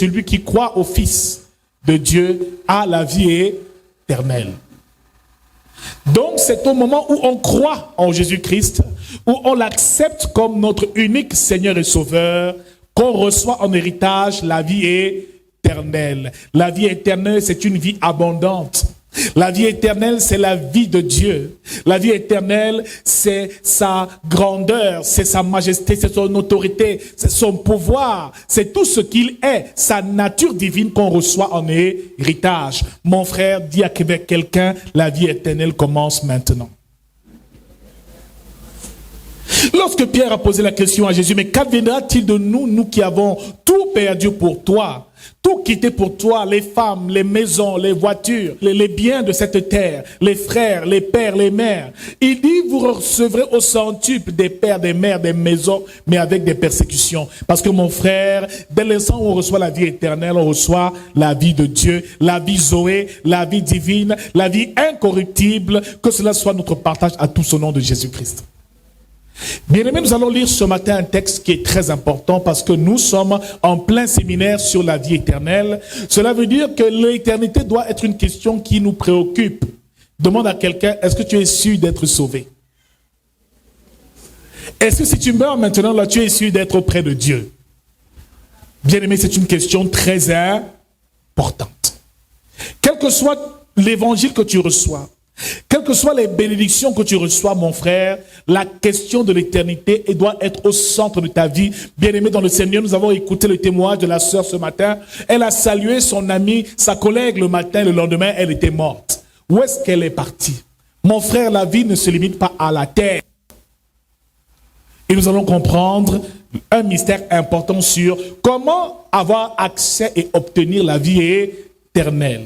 celui qui croit au Fils de Dieu a la vie éternelle. Donc c'est au moment où on croit en Jésus-Christ, où on l'accepte comme notre unique Seigneur et Sauveur, qu'on reçoit en héritage la vie éternelle. La vie éternelle, c'est une vie abondante. La vie éternelle, c'est la vie de Dieu. La vie éternelle, c'est sa grandeur, c'est sa majesté, c'est son autorité, c'est son pouvoir, c'est tout ce qu'il est, sa nature divine qu'on reçoit en héritage. Mon frère, dis avec quelqu'un, la vie éternelle commence maintenant. Lorsque Pierre a posé la question à Jésus, mais qu'adviendra-t-il de nous, nous qui avons tout perdu pour toi, tout quitté pour toi, les femmes, les maisons, les voitures, les biens de cette terre, les frères, les pères, les mères. Il dit, vous recevrez au centuple des pères, des mères, des maisons, mais avec des persécutions. Parce que mon frère, dès l'instant où on reçoit la vie éternelle, on reçoit la vie de Dieu, la vie Zoé, la vie divine, la vie incorruptible, que cela soit notre partage à tous au nom de Jésus-Christ. Bien-aimés, nous allons lire ce matin un texte qui est très important parce que nous sommes en plein séminaire sur la vie éternelle. Cela veut dire que l'éternité doit être une question qui nous préoccupe. Demande à quelqu'un, est-ce que tu es sûr d'être sauvé? Est-ce que si tu meurs maintenant, là, tu es sûr d'être auprès de Dieu? Bien-aimé, c'est une question très importante. Quel que soit l'évangile que tu reçois, quelles que soient les bénédictions que tu reçois, mon frère, la question de l'éternité doit être au centre de ta vie. Bien-aimé dans le Seigneur, nous avons écouté le témoignage de la sœur ce matin. Elle a salué son amie, sa collègue le matin, le lendemain, elle était morte. Où est-ce qu'elle est partie? Mon frère, la vie ne se limite pas à la terre. Et nous allons comprendre un mystère important sur comment avoir accès et obtenir la vie éternelle.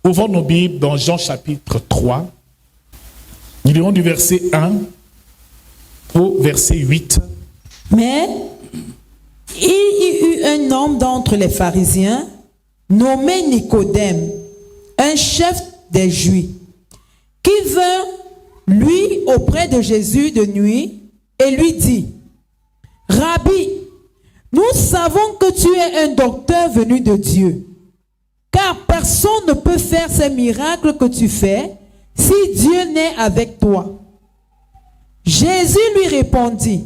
Ouvrons nos Bibles dans Jean chapitre 3. Nous lirons du verset 1 au verset 8. Mais il y eut un homme d'entre les pharisiens, nommé Nicodème, un chef des Juifs, qui vint, lui, auprès de Jésus de nuit, et lui dit, « Rabbi, nous savons que tu es un docteur venu de Dieu. Car personne ne peut faire ces miracles que tu fais si Dieu n'est avec toi. » Jésus lui répondit,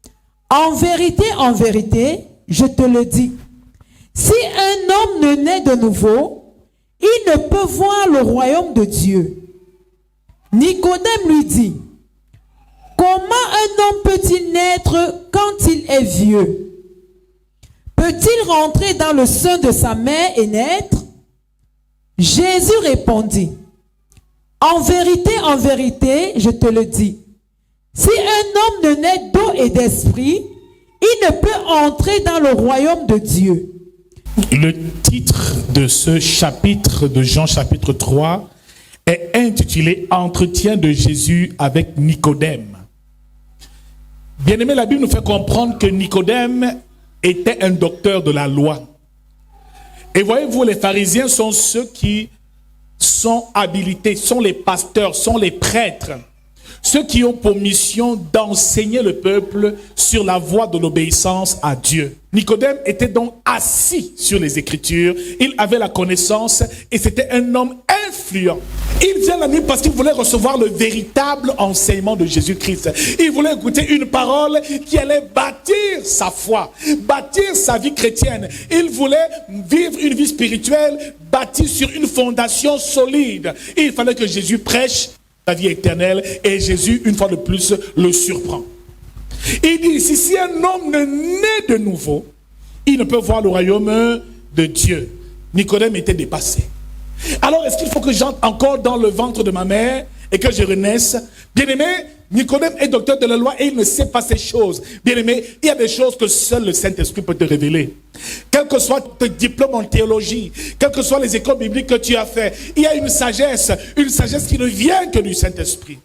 « en vérité, je te le dis, si un homme ne naît de nouveau, il ne peut voir le royaume de Dieu. » Nicodème lui dit, « comment un homme peut-il naître quand il est vieux? Peut-il rentrer dans le sein de sa mère et naître? » Jésus répondit, « en vérité, je te le dis, si un homme ne naît d'eau et d'esprit, il ne peut entrer dans le royaume de Dieu. » Le titre de ce chapitre de Jean chapitre 3 est intitulé « Entretien de Jésus avec Nicodème ». Bien-aimé, la Bible nous fait comprendre que Nicodème était un docteur de la loi. Et voyez-vous, les pharisiens sont ceux qui sont habilités, sont les pasteurs, sont les prêtres, ceux qui ont pour mission d'enseigner le peuple sur la voie de l'obéissance à Dieu. Nicodème était donc assis sur les Écritures, il avait la connaissance et c'était un homme influent. Il vient la nuit parce qu'il voulait recevoir le véritable enseignement de Jésus-Christ. Il voulait écouter une parole qui allait bâtir sa foi, bâtir sa vie chrétienne. Il voulait vivre une vie spirituelle bâtie sur une fondation solide. Il fallait que Jésus prêche la vie éternelle et Jésus, une fois de plus, le surprend. Il dit ici, si un homme ne naît de nouveau, il ne peut voir le royaume de Dieu. Nicodème était dépassé. Alors, est-ce qu'il faut que j'entre encore dans le ventre de ma mère et que je renaisse? Bien-aimé, Nicodème est docteur de la loi et il ne sait pas ces choses. Bien-aimé, il y a des choses que seul le Saint-Esprit peut te révéler. Quel que soit tes diplômes en théologie, quelles que soient les écoles bibliques que tu as fait, il y a une sagesse qui ne vient que du Saint-Esprit.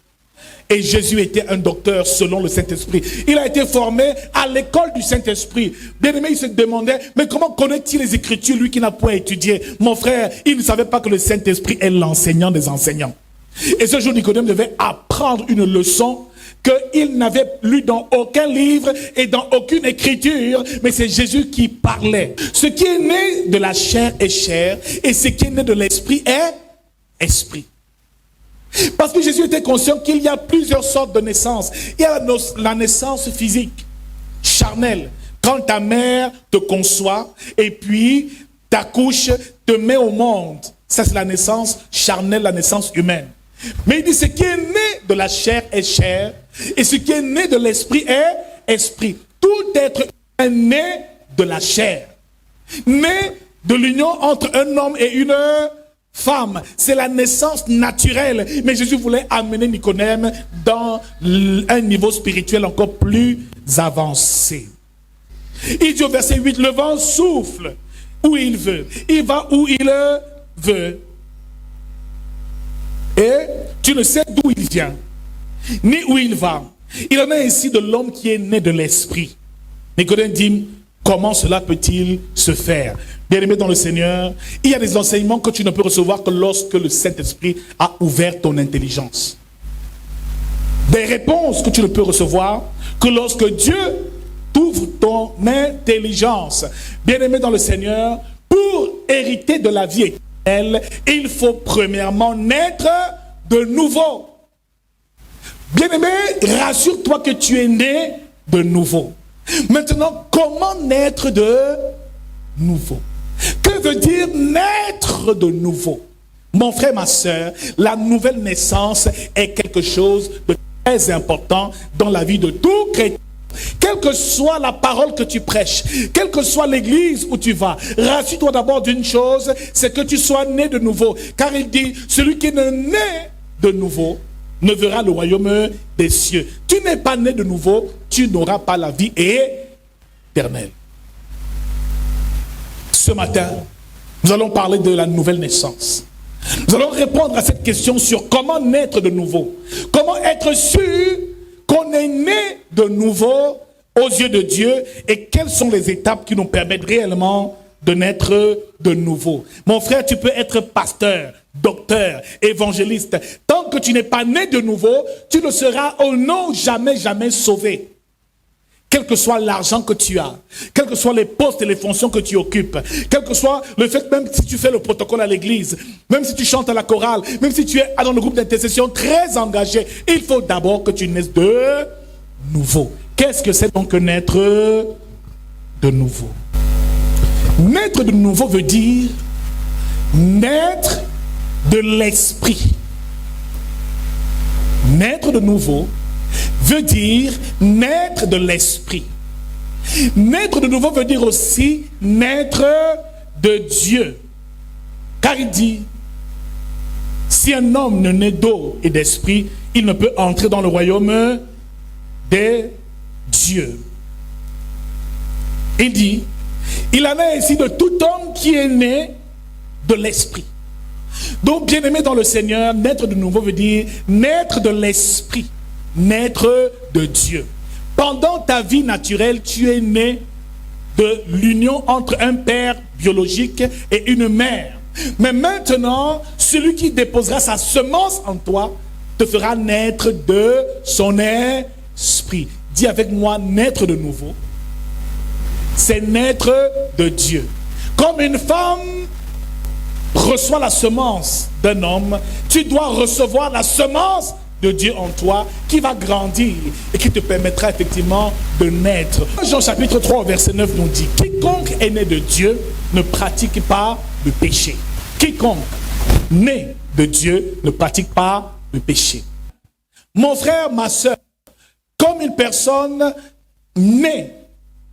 Et Jésus était un docteur selon le Saint-Esprit. Il a été formé à l'école du Saint-Esprit. Bien-aimé, il se demandait, mais comment connaît-il les Écritures, lui qui n'a point étudié? Mon frère, il ne savait pas que le Saint-Esprit est l'enseignant des enseignants. Et ce jour, Nicodème devait apprendre une leçon qu'il n'avait lu dans aucun livre et dans aucune écriture, mais c'est Jésus qui parlait. Ce qui est né de la chair est chair, et ce qui est né de l'esprit est esprit. Parce que Jésus était conscient qu'il y a plusieurs sortes de naissances. Il y a la naissance physique, charnelle, quand ta mère te conçoit et puis t'accouche, te met au monde. Ça, c'est la naissance charnelle, la naissance humaine. Mais il dit, ce qui est né de la chair est chair, et ce qui est né de l'esprit est esprit. Tout être est né de la chair, né de l'union entre un homme et une femme. C'est la naissance naturelle. Mais Jésus voulait amener Nicodème dans un niveau spirituel encore plus avancé. Il dit au verset 8, le vent souffle où il veut. Il va où il veut. Et tu ne sais d'où il vient, ni où il va. Il en est ainsi de l'homme qui est né de l'esprit. Nicodème dit, comment cela peut-il se faire? Bien-aimé dans le Seigneur, il y a des enseignements que tu ne peux recevoir que lorsque le Saint-Esprit a ouvert ton intelligence. Des réponses que tu ne peux recevoir que lorsque Dieu t'ouvre ton intelligence. Bien-aimé dans le Seigneur, pour hériter de la vie éternelle, il faut premièrement naître de nouveau. Bien-aimé, rassure-toi que tu es né de nouveau. Maintenant, comment naître de nouveau? Que veut dire naître de nouveau? Mon frère, ma soeur, la nouvelle naissance est quelque chose de très important dans la vie de tout chrétien. Quelle que soit la parole que tu prêches, quelle que soit l'église où tu vas, rassure-toi d'abord d'une chose, c'est que tu sois né de nouveau. Car il dit, celui qui est né de nouveau ne verra le royaume des cieux. Tu n'es pas né de nouveau, tu n'auras pas la vie éternelle. Ce matin, nous allons parler de la nouvelle naissance. Nous allons répondre à cette question sur comment naître de nouveau. Comment être sûr qu'on est né de nouveau aux yeux de Dieu et quelles sont les étapes qui nous permettent réellement de naître de nouveau. Mon frère, tu peux être pasteur, docteur, évangéliste. Tant que tu n'es pas né de nouveau, tu ne seras au nom jamais sauvé. Quel que soit l'argent que tu as, quels que soient les postes et les fonctions que tu occupes, quel que soit le fait, même si tu fais le protocole à l'église, même si tu chantes à la chorale, même si tu es dans le groupe d'intercession très engagé, il faut d'abord que tu naisses de nouveau. Qu'est-ce que c'est donc que naître de nouveau? Naître de nouveau veut dire naître de l'esprit. Naître de nouveau veut dire naître de l'esprit. Naître de nouveau veut dire aussi naître de Dieu. Car il dit, si un homme ne naît d'eau et d'esprit, il ne peut entrer dans le royaume des dieux. Il dit, il en est ainsi de tout homme qui est né de l'esprit. Donc, bien-aimé dans le Seigneur, naître de nouveau veut dire naître de l'esprit. Naître de Dieu. Pendant ta vie naturelle, tu es né de l'union entre un père biologique et une mère. Mais maintenant, celui qui déposera sa semence en toi te fera naître de son esprit. Dis avec moi, naître de nouveau, c'est naître de Dieu. Comme une femme reçoit la semence d'un homme, tu dois recevoir la semence de Dieu en toi qui va grandir et qui te permettra effectivement de naître. Jean chapitre 3 verset 9 nous dit, quiconque est né de Dieu ne pratique pas le péché. Quiconque né de Dieu ne pratique pas le péché. Mon frère, ma soeur, comme une personne née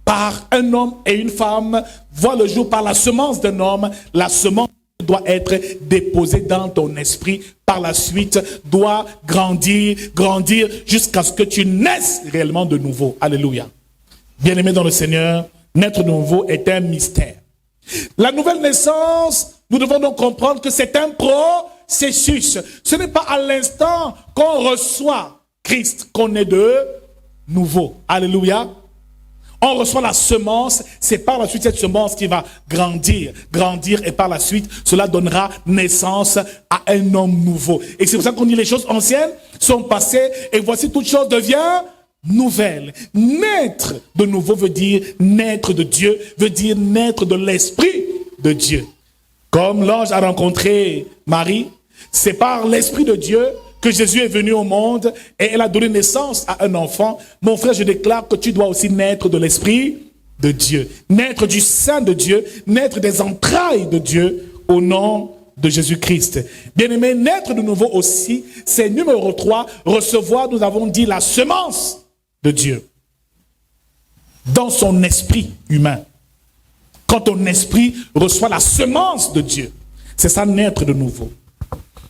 par un homme et une femme voit le jour par la semence d'un homme, la semence doit être déposée dans ton esprit, par la suite doit grandir jusqu'à ce que tu naisses réellement de nouveau. Alléluia. Bien-aimé dans le Seigneur, naître de nouveau est un mystère. La nouvelle naissance, nous devons donc comprendre que c'est un processus. Ce n'est pas à l'instant qu'on reçoit Christ qu'on est de nouveau. Alléluia. On reçoit la semence, c'est par la suite cette semence qui va grandir, et par la suite, cela donnera naissance à un homme nouveau. Et c'est pour ça qu'on dit les choses anciennes sont passées et voici toute chose devient nouvelle. Naître de nouveau veut dire naître de Dieu, veut dire naître de l'Esprit de Dieu. Comme l'ange a rencontré Marie, c'est par l'Esprit de Dieu que Jésus est venu au monde et elle a donné naissance à un enfant. Mon frère, je déclare que tu dois aussi naître de l'Esprit de Dieu, naître du sein de Dieu, naître des entrailles de Dieu au nom de Jésus-Christ. Bien-aimé, naître de nouveau aussi, c'est numéro 3, recevoir, nous avons dit, la semence de Dieu dans son esprit humain. Quand ton esprit reçoit la semence de Dieu, c'est ça naître de nouveau.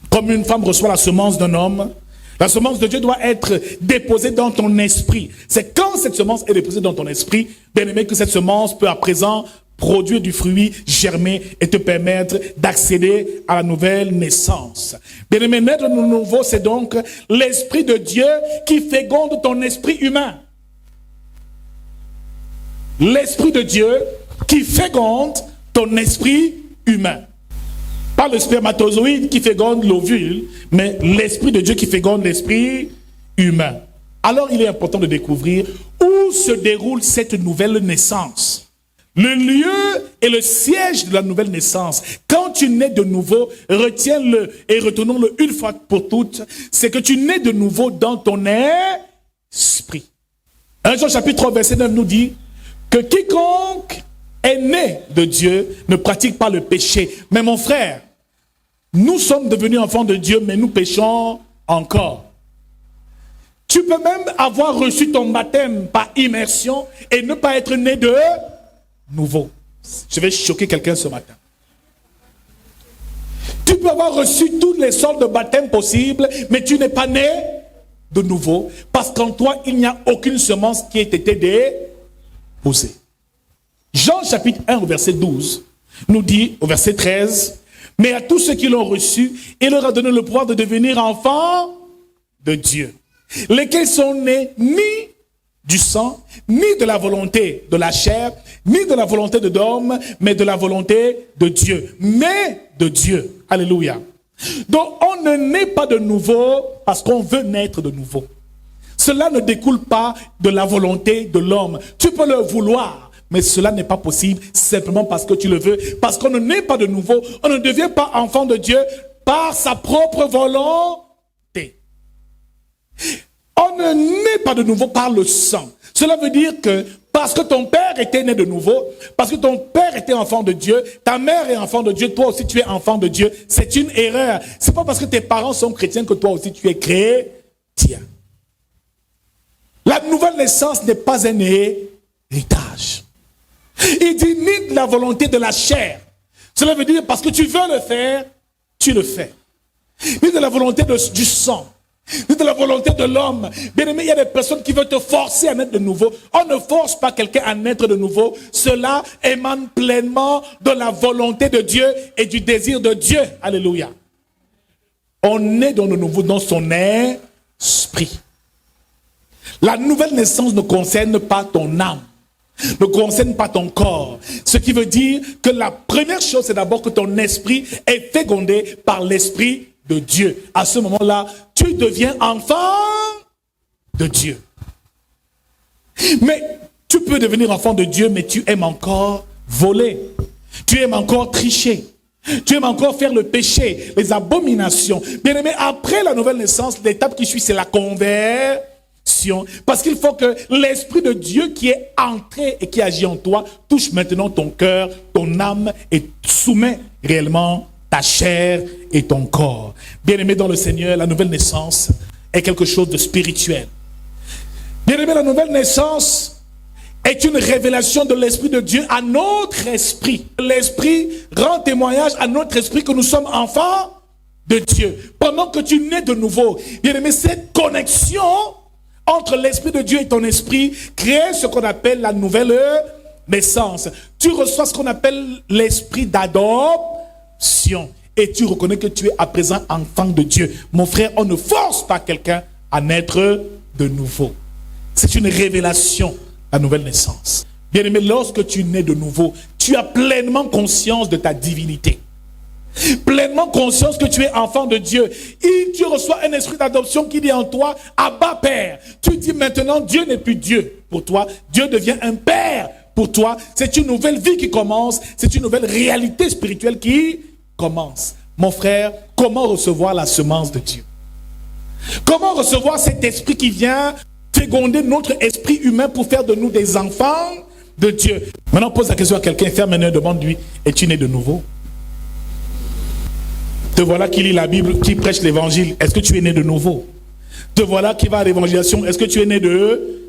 Comme une femme reçoit la semence d'un homme, la semence de Dieu doit être déposée dans ton esprit. C'est quand cette semence est déposée dans ton esprit, bien aimé, que cette semence peut à présent produire du fruit, germer et te permettre d'accéder à la nouvelle naissance. Bien aimé, naître de nouveau, c'est donc l'Esprit de Dieu qui féconde ton esprit humain. L'Esprit de Dieu qui féconde ton esprit humain. Pas le spermatozoïde qui féconde l'ovule, mais l'Esprit de Dieu qui féconde l'esprit humain. Alors il est important de découvrir où se déroule cette nouvelle naissance. Le lieu et le siège de la nouvelle naissance. Quand tu nais de nouveau, retiens-le et retenons-le une fois pour toutes, c'est que tu nais de nouveau dans ton esprit. 1 Jean chapitre 3 verset 9 nous dit que quiconque est né de Dieu ne pratique pas le péché. Mais mon frère, nous sommes devenus enfants de Dieu, mais nous péchons encore. Tu peux même avoir reçu ton baptême par immersion et ne pas être né de nouveau. Je vais choquer quelqu'un ce matin. Tu peux avoir reçu toutes les sortes de baptêmes possibles, mais tu n'es pas né de nouveau, parce qu'en toi, il n'y a aucune semence qui ait été déposée. Jean chapitre 1 au verset 12 nous dit au verset 13, « Mais à tous ceux qui l'ont reçu, il leur a donné le pouvoir de devenir enfants de Dieu, lesquels sont nés ni du sang, ni de la volonté de la chair, ni de la volonté de l'homme, mais de la volonté de Dieu. » Mais de Dieu. Alléluia. Donc on ne naît pas de nouveau parce qu'on veut naître de nouveau. Cela ne découle pas de la volonté de l'homme. Tu peux le vouloir. Mais cela n'est pas possible simplement parce que tu le veux. Parce qu'on ne naît pas de nouveau. On ne devient pas enfant de Dieu par sa propre volonté. On ne naît pas de nouveau par le sang. Cela veut dire que parce que ton père était né de nouveau, parce que ton père était enfant de Dieu, ta mère est enfant de Dieu, toi aussi tu es enfant de Dieu. C'est une erreur. C'est pas parce que tes parents sont chrétiens que toi aussi tu es chrétien. La nouvelle naissance n'est pas un héritage. Il dit ni de la volonté de la chair. Cela veut dire parce que tu veux le faire, tu le fais. Ni de la volonté du sang, ni de la volonté de l'homme. Bien aimé, il y a des personnes qui veulent te forcer à naître de nouveau. On ne force pas quelqu'un à naître de nouveau. Cela émane pleinement de la volonté de Dieu et du désir de Dieu. Alléluia. On naît de nouveau dans son esprit. La nouvelle naissance ne concerne pas ton âme, ne concerne pas ton corps. Ce qui veut dire que la première chose, c'est d'abord que ton esprit est fécondé par l'Esprit de Dieu. À ce moment-là, tu deviens enfant de Dieu. Mais tu peux devenir enfant de Dieu, mais tu aimes encore voler. Tu aimes encore tricher. Tu aimes encore faire le péché, les abominations. Bien aimé, après la nouvelle naissance, l'étape qui suit, c'est la conversion. Parce qu'il faut que l'Esprit de Dieu qui est entré et qui agit en toi touche maintenant ton cœur, ton âme et soumet réellement ta chair et ton corps. Bien-aimé dans le Seigneur, la nouvelle naissance est quelque chose de spirituel. Bien-aimé, la nouvelle naissance est une révélation de l'Esprit de Dieu à notre esprit. L'Esprit rend témoignage à notre esprit que nous sommes enfants de Dieu. Pendant que tu nais de nouveau, bien-aimé, cette connexion entre l'Esprit de Dieu et ton esprit crée ce qu'on appelle la nouvelle naissance. Tu reçois ce qu'on appelle l'esprit d'adoption. Et tu reconnais que tu es à présent enfant de Dieu. Mon frère, on ne force pas quelqu'un à naître de nouveau. C'est une révélation. la nouvelle naissance. Bien-aimé, lorsque tu nais de nouveau, tu as pleinement conscience de ta divinité. Pleinement conscience que tu es enfant de Dieu. Et tu reçois un esprit d'adoption qui dit en toi, Abba Père. Tu dis maintenant, Dieu n'est plus Dieu pour toi. Dieu devient un Père pour toi. C'est une nouvelle vie qui commence. C'est une nouvelle réalité spirituelle qui commence. Mon frère, comment recevoir la semence de Dieu? Comment recevoir cet esprit qui vient féconder notre esprit humain pour faire de nous des enfants de Dieu? Maintenant, pose la question à quelqu'un, ferme un œil, demande-lui, es-tu né de nouveau? Te voilà qui lit la Bible, qui prêche l'évangile, est-ce que tu es né de nouveau? Te voilà qui va à l'évangélisation, est-ce que tu es né de?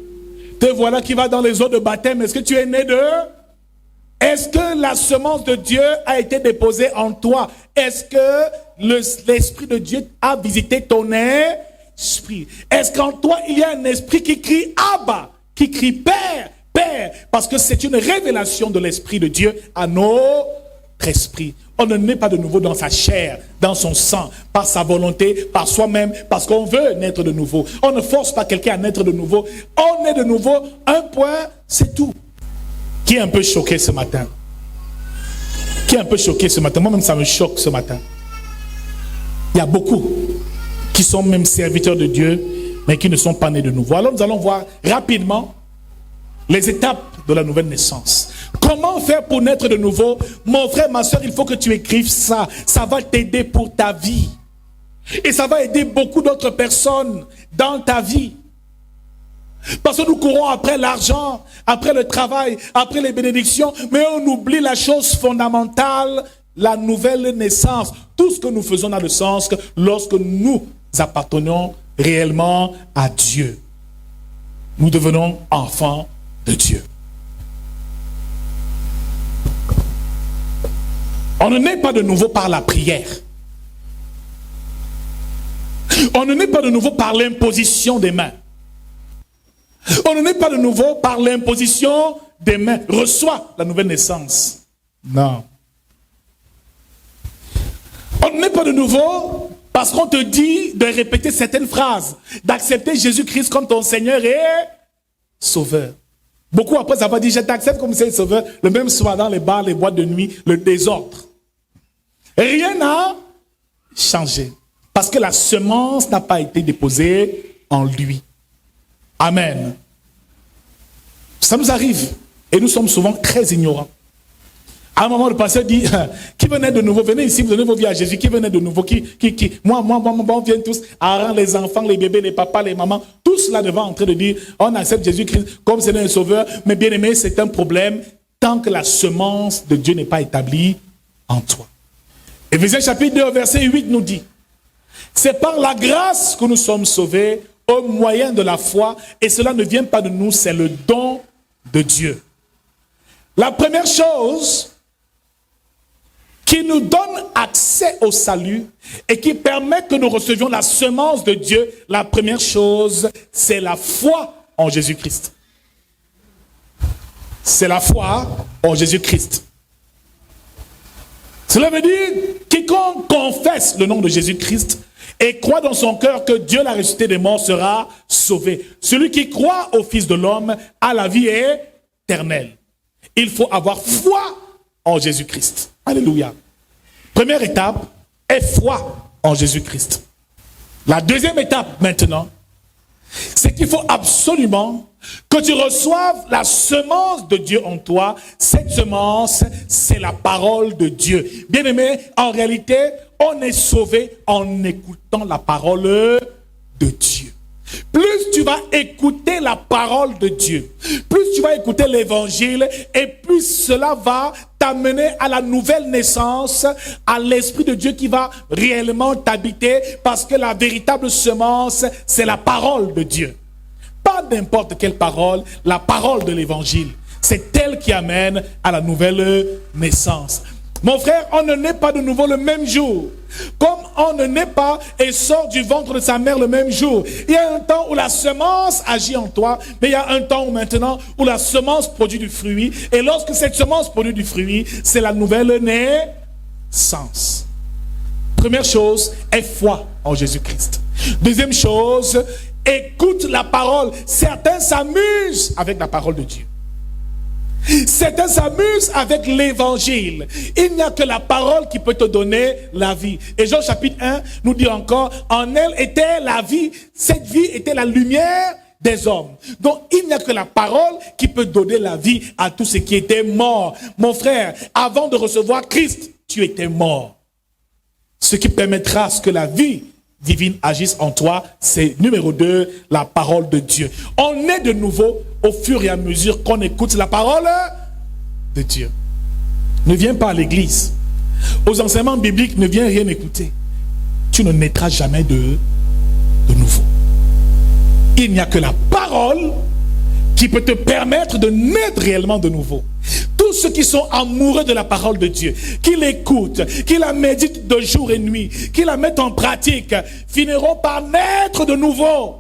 Te voilà qui va dans les eaux de baptême, est-ce que tu es né de? Est-ce que la semence de Dieu a été déposée en toi? Est-ce que l'Esprit de Dieu a visité ton esprit? Est-ce qu'en toi, il y a un esprit qui crie Abba, qui crie Père, Père? Parce que c'est une révélation de l'Esprit de Dieu à notre esprit. On ne naît pas de nouveau dans sa chair, dans son sang, par sa volonté, par soi-même, parce qu'on veut naître de nouveau. On ne force pas quelqu'un à naître de nouveau. On est de nouveau, un point, c'est tout. Qui est un peu choqué ce matin? Qui est un peu choqué ce matin? Moi-même, ça me choque ce matin. Il y a beaucoup qui sont même serviteurs de Dieu, mais qui ne sont pas nés de nouveau. Alors nous allons voir rapidement les étapes de la nouvelle naissance. Comment faire pour naître de nouveau? Mon frère, ma soeur, il faut que tu écrives ça. Ça va t'aider pour ta vie. Et ça va aider beaucoup d'autres personnes dans ta vie. Parce que nous courons après l'argent, après le travail, après les bénédictions, mais on oublie la chose fondamentale, la nouvelle naissance. Tout ce que nous faisons n'a de sens que lorsque nous appartenons réellement à Dieu. Nous devenons enfants de Dieu. On ne naît pas de nouveau par la prière. On ne naît pas de nouveau par l'imposition des mains. On ne naît pas de nouveau par l'imposition des mains. Reçois la nouvelle naissance. Non. On ne naît pas de nouveau parce qu'on te dit de répéter certaines phrases, d'accepter Jésus-Christ comme ton Seigneur et Sauveur. Beaucoup après avoir dit, je t'accepte comme Seigneur et Sauveur, le même soir dans les bars, les boîtes de nuit, le désordre. Rien n'a changé. Parce que la semence n'a pas été déposée en lui. Amen. Ça nous arrive. Et nous sommes souvent très ignorants. À un moment, le pasteur dit, qui venait de nouveau? Venez ici, vous donnez vos vies à Jésus. Qui venait de nouveau? Moi, on vient tous, à les enfants, les bébés, les papas, les mamans, tous là devant en train de dire, on accepte Jésus-Christ comme Seigneur et Sauveur. Mais bien aimé, c'est un problème tant que la semence de Dieu n'est pas établie en toi. Éphésiens chapitre 2, verset 8 nous dit, c'est par la grâce que nous sommes sauvés au moyen de la foi, et cela ne vient pas de nous, c'est le don de Dieu. La première chose qui nous donne accès au salut et qui permet que nous recevions la semence de Dieu, la première chose, c'est la foi en Jésus-Christ. C'est la foi en Jésus-Christ. Cela veut dire, quiconque confesse le nom de Jésus-Christ et croit dans son cœur que Dieu l'a ressuscité des morts sera sauvé. Celui qui croit au Fils de l'homme a la vie éternelle. Il faut avoir foi en Jésus-Christ. Alléluia. Première étape est foi en Jésus-Christ. La deuxième étape maintenant, c'est qu'il faut absolument que tu reçoives la semence de Dieu en toi. Cette semence, c'est la parole de Dieu. Bien aimé, en réalité, on est sauvé en écoutant la parole de Dieu. Plus tu vas écouter la parole de Dieu, plus tu vas écouter l'évangile, et plus cela va t'amener à la nouvelle naissance, à l'Esprit de Dieu qui va réellement t'habiter, parce que la véritable semence, c'est la parole de Dieu. Pas n'importe quelle parole, la parole de l'évangile. C'est elle qui amène à la nouvelle naissance. Mon frère, on ne naît pas de nouveau le même jour. Comme on ne naît pas et sort du ventre de sa mère le même jour. Il y a un temps où la semence agit en toi, mais il y a un temps maintenant où la semence produit du fruit. Et lorsque cette semence produit du fruit, c'est la nouvelle naissance. Première chose est foi en Jésus-Christ. Deuxième chose, écoutent la parole. Certains s'amusent avec la parole de Dieu. Certains s'amusent avec l'évangile. Il n'y a que la parole qui peut te donner la vie. Et Jean chapitre 1 nous dit encore, en elle était la vie. Cette vie était la lumière des hommes. Donc il n'y a que la parole qui peut donner la vie à tous ceux qui étaient morts. Mon frère, avant de recevoir Christ, tu étais mort. Ce qui permettra à ce que la vie divine agisse en toi, c'est numéro 2, la parole de Dieu. On est de nouveau au fur et à mesure qu'on écoute la parole de Dieu. Ne viens pas à l'église. Aux enseignements bibliques, ne viens rien écouter. Tu ne naîtras jamais de nouveau. Il n'y a que la parole qui peut te permettre de naître réellement de nouveau. Tous ceux qui sont amoureux de la parole de Dieu, qui l'écoutent, qui la méditent de jour et nuit, qui la mettent en pratique, finiront par naître de nouveau.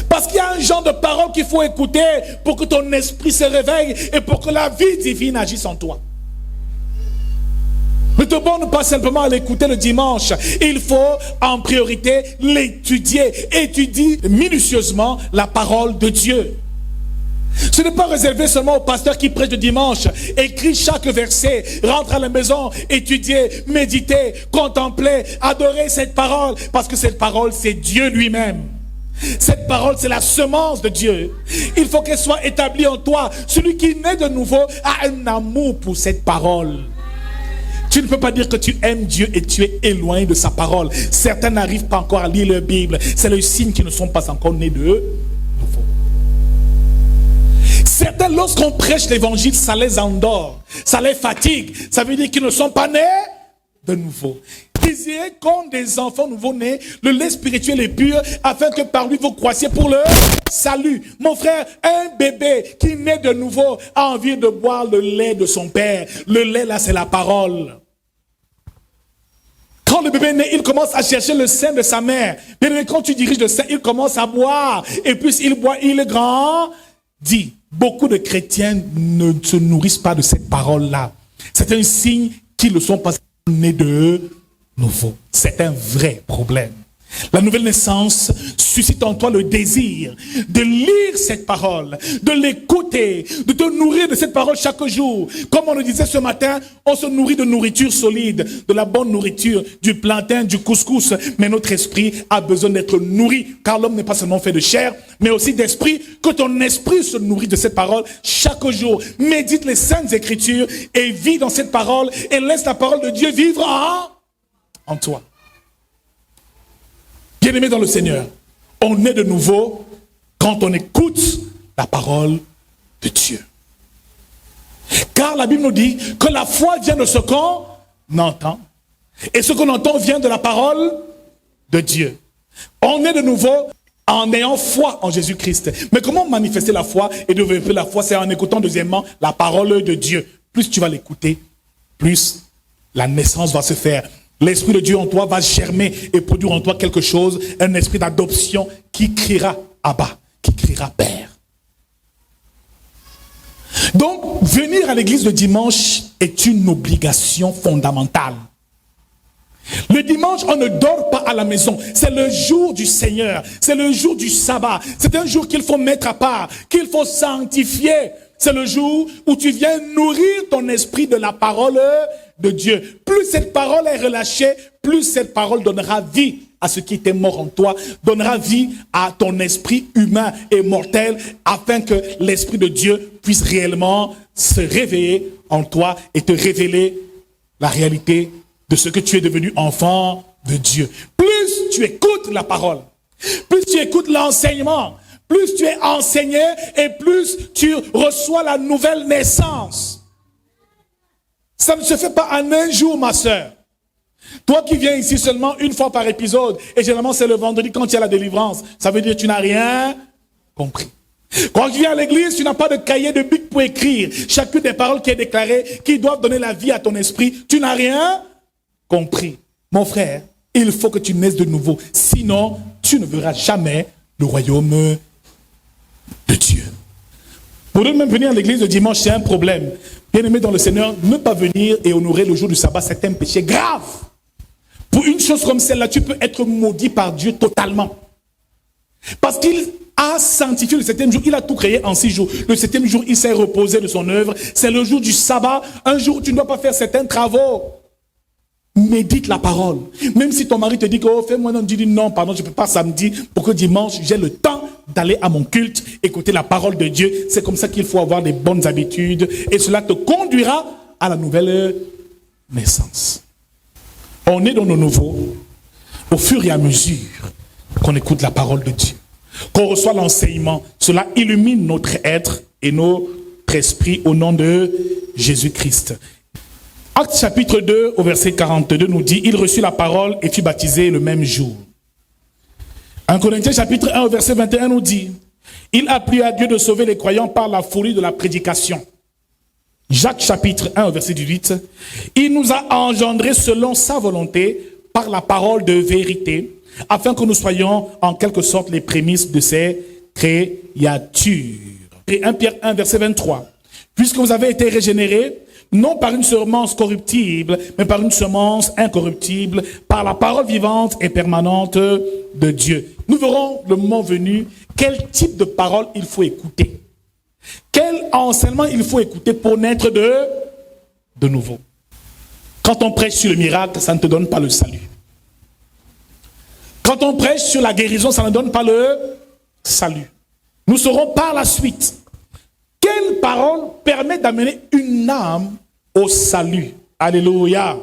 Parce qu'il y a un genre de parole qu'il faut écouter pour que ton esprit se réveille et pour que la vie divine agisse en toi. Ne te borne pas simplement à l'écouter le dimanche. Il faut en priorité l'étudier. Étudie minutieusement la parole de Dieu. Ce n'est pas réservé seulement aux pasteurs qui prêchent le dimanche. Écris chaque verset, rentre à la maison, étudier, méditer, contempler, adorer cette parole. Parce que cette parole, c'est Dieu lui-même. Cette parole, c'est la semence de Dieu. Il faut qu'elle soit établie en toi. Celui qui naît de nouveau a un amour pour cette parole. Tu ne peux pas dire que tu aimes Dieu et tu es éloigné de sa parole. Certains n'arrivent pas encore à lire leur Bible. C'est le signe qu'ils ne sont pas encore nés de nouveau. Certains, lorsqu'on prêche l'évangile, ça les endort, ça les fatigue. Ça veut dire qu'ils ne sont pas nés de nouveau. Désirez comme des enfants nouveau-nés le lait spirituel et pur, afin que par lui vous croissiez pour le salut. Mon frère, un bébé qui naît de nouveau a envie de boire le lait de son père. Le lait là, c'est la parole. Quand le bébé naît, il commence à chercher le sein de sa mère. Mais quand tu diriges le sein, il commence à boire. Et puis il boit, il grandit. Beaucoup de chrétiens ne se nourrissent pas de cette parole-là. C'est un signe qu'ils ne sont pas nés de nouveau. C'est un vrai problème. La nouvelle naissance suscite en toi le désir de lire cette parole, de l'écouter, de te nourrir de cette parole chaque jour. Comme on le disait ce matin, on se nourrit de nourriture solide, de la bonne nourriture, du plantain, du couscous. Mais notre esprit a besoin d'être nourri, car l'homme n'est pas seulement fait de chair, mais aussi d'esprit. Que ton esprit se nourrit de cette parole chaque jour. Médite les saintes écritures et vis dans cette parole et laisse la parole de Dieu vivre en toi. Bien-aimés dans le Seigneur, on est de nouveau quand on écoute la parole de Dieu. Car la Bible nous dit que la foi vient de ce qu'on entend. Et ce qu'on entend vient de la parole de Dieu. On est de nouveau en ayant foi en Jésus-Christ. Mais comment manifester la foi et développer la foi? C'est en écoutant deuxièmement la parole de Dieu. Plus tu vas l'écouter, plus la naissance va se faire. L'Esprit de Dieu en toi va germer et produire en toi quelque chose, un esprit d'adoption qui criera Abba, qui criera Père. Donc, venir à l'église le dimanche est une obligation fondamentale. Le dimanche, on ne dort pas à la maison. C'est le jour du Seigneur. C'est le jour du sabbat. C'est un jour qu'il faut mettre à part, qu'il faut sanctifier. C'est le jour où tu viens nourrir ton esprit de la parole de Dieu. Plus cette parole est relâchée, plus cette parole donnera vie à ce qui était mort en toi, donnera vie à ton esprit humain et mortel, afin que l'Esprit de Dieu puisse réellement se réveiller en toi et te révéler la réalité de ce que tu es devenu enfant de Dieu. Plus tu écoutes la parole, plus tu écoutes l'enseignement, plus tu es enseigné et plus tu reçois la nouvelle naissance. Ça ne se fait pas en un jour, ma sœur. Toi qui viens ici seulement une fois par épisode, et généralement c'est le vendredi quand il y a la délivrance, ça veut dire que tu n'as rien compris. Quand tu viens à l'église, tu n'as pas de cahier de bic pour écrire chacune des paroles qui est déclarée, qui doivent donner la vie à ton esprit. Tu n'as rien compris. Mon frère, il faut que tu naisses de nouveau. Sinon, tu ne verras jamais le royaume de Dieu. Pour nous même venir à l'église le dimanche, c'est un problème. Bien-aimé dans le Seigneur, ne pas venir et honorer le jour du sabbat, c'est un péché grave. Pour une chose comme celle-là, tu peux être maudit par Dieu totalement. Parce qu'il a sanctifié le septième jour. Il a tout créé en 6 jours. Le septième jour, il s'est reposé de son œuvre. C'est le jour du sabbat. Un jour où tu ne dois pas faire certains travaux. Médite la parole. Même si ton mari te dit que oh, fais-moi non, dis non, pardon, je ne peux pas samedi pour que dimanche j'ai le temps d'aller à mon culte, écouter la parole de Dieu. C'est comme ça qu'il faut avoir des bonnes habitudes et cela te conduira à la nouvelle naissance. On est dans nos nouveaux au fur et à mesure qu'on écoute la parole de Dieu, qu'on reçoit l'enseignement. Cela illumine notre être et notre esprit au nom de Jésus-Christ. Acte chapitre 2 au verset 42 nous dit, il reçut la parole et fut baptisé le même jour. 1 Corinthiens chapitre 1 au verset 21 nous dit, il a plu à Dieu de sauver les croyants par la folie de la prédication. Jacques chapitre 1 au verset 18, il nous a engendrés selon sa volonté par la parole de vérité, afin que nous soyons en quelque sorte les prémices de ces créatures. Et 1 Pierre 1 verset 23, puisque vous avez été régénérés, non par une semence corruptible, mais par une semence incorruptible, par la parole vivante et permanente de Dieu. Nous verrons le moment venu quel type de parole il faut écouter. Quel enseignement il faut écouter pour naître de nouveau. Quand on prêche sur le miracle, ça ne te donne pas le salut. Quand on prêche sur la guérison, ça ne donne pas le salut. Nous saurons par la suite quelle parole permet d'amener une âme au salut. Alléluia.